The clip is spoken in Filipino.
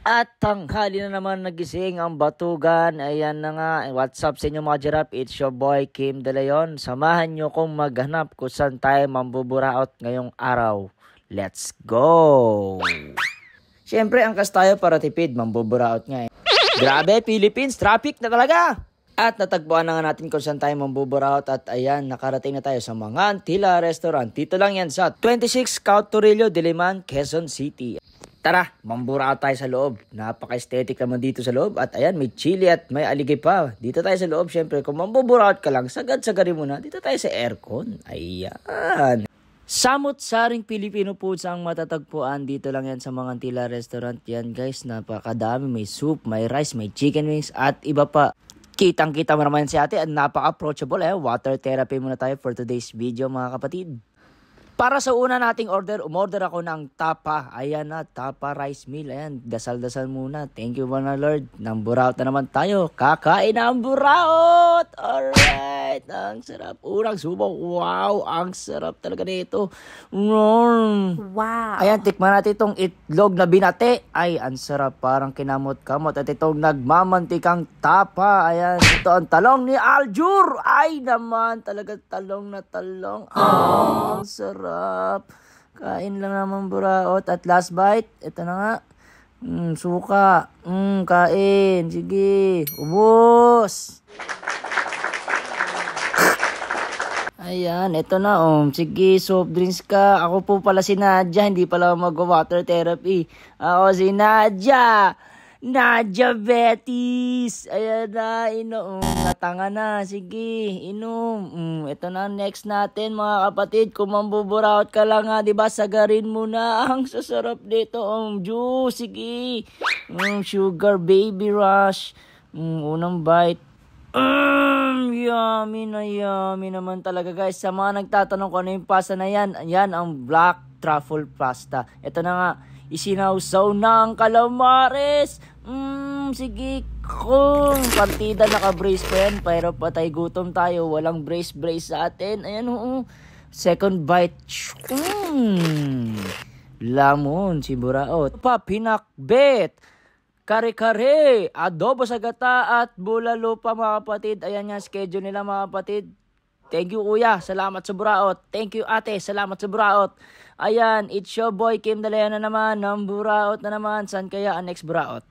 At tanghali na naman nagising ang batugan. Ayan na nga. What's up sa inyo mga Giraffe? It's your boy Kim De Leon. Samahan nyo kong maghanap kung saan tayo mambuburaot ngayong araw. Let's go! Siyempre, angkas tayo para tipid. Mambuburaot nga eh. Grabe, Philippines! Traffic na talaga! At natagpuan na nga natin kung saan tayo mambuburaot. At ayan, nakarating na tayo sa Mga Antila Restaurant. Dito lang yan sa 26 Cautorillo, Diliman, Quezon City. Tara, mamburaot tayo sa loob. Napaka-aesthetic naman dito sa loob. At ayan, may chili at may aligay pa. Dito tayo sa loob, syempre. Kung mambuburaot ka lang, sagad-sagarin mo na. Dito tayo sa aircon. Ayan. Samut-saring Filipino foods ang matatagpuan. Dito lang yan sa Mga Antila Restaurant. Yan guys, napakadami. May soup, may rice, may chicken wings, at iba pa. Kitang-kita mo naman si ate at napaka-approachable. Water therapy muna tayo for today's video mga kapatid. Para sa una nating order, umorder ako ng tapa. Ayan na, tapa rice meal. Ayan, dasal-dasal muna. Thank you, Mana Lord. Nang buraot na naman tayo. Kakain ng buraot! Alright, ang sarap. Unang subo. Wow, ang sarap talaga nito. Wow. Ayan, tikman natin itong itlog na binate. Ay, ang sarap. Parang kinamot-kamot. At itong nagmamantikang tapa. Ayan, ito ang talong ni Aljur. Ay naman, talaga talong na talong. Ang sarap. Kain lang naman buraot. At last bite, ito na nga. Suka. Kain. Sige. Ubos. Ayan, ito na. Sige, soft drinks ka. Ako po pala si Nadia. Hindi pala mag-water therapy. Ako si Nadia. Nadia Betis. Ayan na, inom. Natanga na. Sige, inom. Ito na next natin mga kapatid. Kung mambuburaot ka lang ha, diba? Sagarin mo na. Ang sasarap dito. Juice, sige. Sugar baby rush. Unang bite. Yummy na yummy naman talaga guys. Sa mga nagtatanong kung ano yung pasta na yan, yan ang black truffle pasta. Ito na nga. Isinawsaw ng calamares. Sige, kung partida naka-brace pa yan, pero patay gutom tayo, walang brace sa atin. Ayan, second bite. Lamon, si buraot. Pinakbet, kare-kare, adobo sa gata at bulalo pa mga kapatid. Ayan nga schedule nila mga kapatid. Thank you kuya, salamat sa buraot. Thank you ate, salamat sa buraot. Ayan, it's your boy Kim De Leon na naman, ng buraot na naman. Saan kaya ang next buraot?